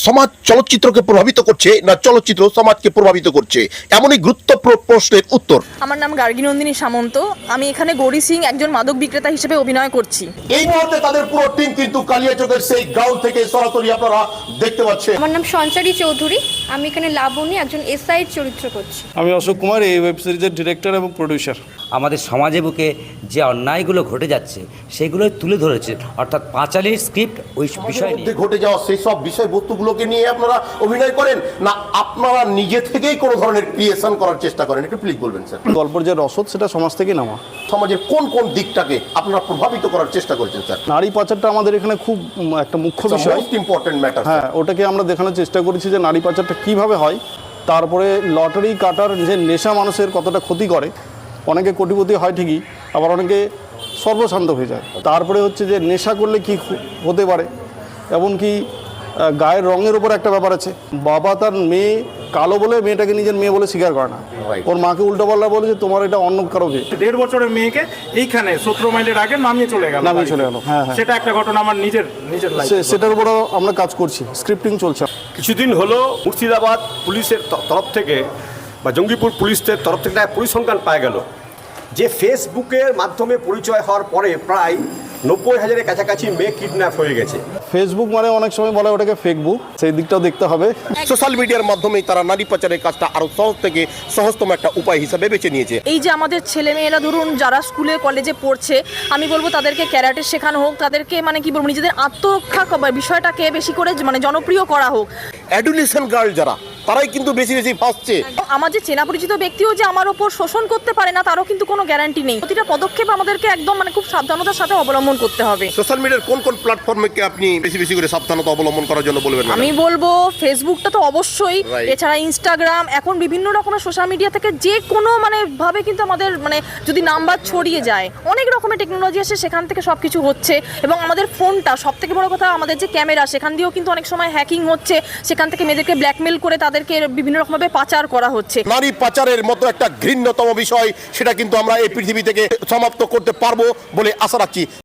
সমাজ চলচ্চিত্রকে প্রভাবিত করছে না চলচ্চিত্র সমাজকে প্রভাবিত করছে, এমনই গুরুত্বপূর্ণ প্রশ্নের উত্তর। আমার নাম গার্গী নন্দিনী সামন্ত। আমি এখানে গৌরী সিং একজন মাদক বিক্রেতা হিসেবে অভিনয় করছি। এই মুহূর্তে তাদের পুরো টিম কিন্তু কালিয়াচকের সেই গ্রাউন্ড থেকে সরাসরি আপনারা দেখতে পাচ্ছেন। আমার নাম সঞ্চারী চৌধুরী, আমি এখানে লাবণী একজন এসআইয়ের চরিত্র করছি। আমি অশোক কুমার, এই ওয়েব সিরিজের ডিরেক্টর এবং প্রডিউসার। আমাদের সমাজে বুকে যে অন্যায়গুলো ঘটে যাচ্ছে সেগুলোই তুলে ধরেছে, অর্থাৎ পাঁচালীর স্ক্রিপ্ট ওই বিষয় নিয়ে ঘটে যাওয়া সেই সব বিষয়বস্তুগুলোকে নিয়ে আপনারা অভিনয় করেন না আপনারা নিজে থেকেই কোনো ধরনের ক্রিয়েশন করার চেষ্টা করেন? একটু প্লিজ বলবেন স্যার। গল্পের যে রসদ সেটা সমাজ থেকেই নামা। সমাজের কোন কোন দিকটাকে আপনারা প্রভাবিত করার চেষ্টা করেছেন স্যার? নারী পাচারটা আমাদের এখানে খুব একটা মুখ্য বিষয়। Most important matter. হ্যাঁ, ওটাকে আমরা দেখানোর চেষ্টা করেছি যে নারী পাচারটা কীভাবে হয়, তারপরে লটারি কাটার যে নেশা মানুষের কতটা ক্ষতি করে। অনেকে কোটিপতি হয় ঠিকই, আবার অনেকে সর্বশান্ত হয়ে যায়। তারপরে হচ্ছে যে নেশা করলে কি হতে পারে, এমনকি গায়ের রঙের উপর একটা ব্যাপার আছে। বাবা তার মেয়ে কালো বলে মেয়েটাকে নিজের মেয়ে বলে স্বীকার করে না, ওর মাকে উল্টোপাল্টা বলে যে তোমার এটা অন্য কারো মেয়ে। 1.5 বছরের মেয়েকে এইখানে 17 মাইলের আগে নামিয়ে চলে গেল। হ্যাঁ হ্যাঁ, সেটা একটা ঘটনা আমার নিজের সেটার উপর আমরা কাজ করছি, স্ক্রিপ্টিং চলছে। কিছুদিন হলো মুর্শিদাবাদ পুলিশের তরফ থেকে বা জঙ্গিপুর পুলিশের তরফ থেকে একটা পরিসংখ্যান পাওয়া গেল যে ফেসবুকের মাধ্যমে পরিচয় হওয়ার পরে প্রায় 90,000-এর কাছাকাছি মেয়ে কিডন্যাপ হয়ে গেছে। ফেসবুক মানে অনেক সময় বলে ওটাকে ফেকবুক, সেই দিকটাও দেখতে হবে। সোশ্যাল মিডিয়ার মাধ্যমেই তারা নারী পাচারের কাজটা আরো সহজ থেকে সহজতম একটা উপায় হিসাবে বেছে নিয়েছে। এই যে আমাদের ছেলেমেয়েরা ধরুন যারা স্কুলে কলেজে পড়ছে, আমি বলবো তাদেরকে ক্যারাটে শেখানো হোক, তাদেরকে মানে কি বলবো নিজেদের আত্মরক্ষা বিষয়টাকে বেশি করে মানে জনপ্রিয় করা হোক। অ্যাডোলেসেন্ট গার্ল যারা, তারাই কিন্তু বেশি বেশি ফাঁসছে। আমার যে চেনা পরিচিত ব্যক্তিও যে আমার ওপর শোষণ করতে পারে না তারও কিন্তু কোনো গ্যারান্টি নেই। প্রতিটা পদক্ষেপ আমাদেরকে একদম মানে খুব সাবধানতার সাথে অবলম্বন করতে হবে। সোশ্যাল মিডিয়ার কোন কোন প্ল্যাটফর্মে আপনি বেশি বেশি করে সাবধানতা অবলম্বন করার জন্য বলবেন? আমি বলবো ফেসবুকটা তো অবশ্যই, এছাড়া ইনস্টাগ্রাম, এখন বিভিন্ন রকমের সোশ্যাল মিডিয়া থেকে যে কোনো মানে ভাবে কিন্তু আমাদের মানে যদি নাম্বার ছড়িয়ে যায়, অনেক রকমের টেকনোলজি আসে, সেখান থেকে সব কিছু হচ্ছে। এবং আমাদের ফোনটা সব থেকে বড় কথা, আমাদের যে ক্যামেরা সেখান দিয়েও কিন্তু অনেক সময় হ্যাকিং হচ্ছে, সেখান থেকে মেয়েদেরকে ব্ল্যাকমেল করে তাদেরকে বিভিন্ন রকমভাবে পাচার করা হচ্ছে। নারী পাচারের মতো একটা ঘৃণ্যতম বিষয়, সেটা কিন্তু আমরা এই পৃথিবী থেকে সমাপ্ত করতে পারবো বলে আশা রাখছি।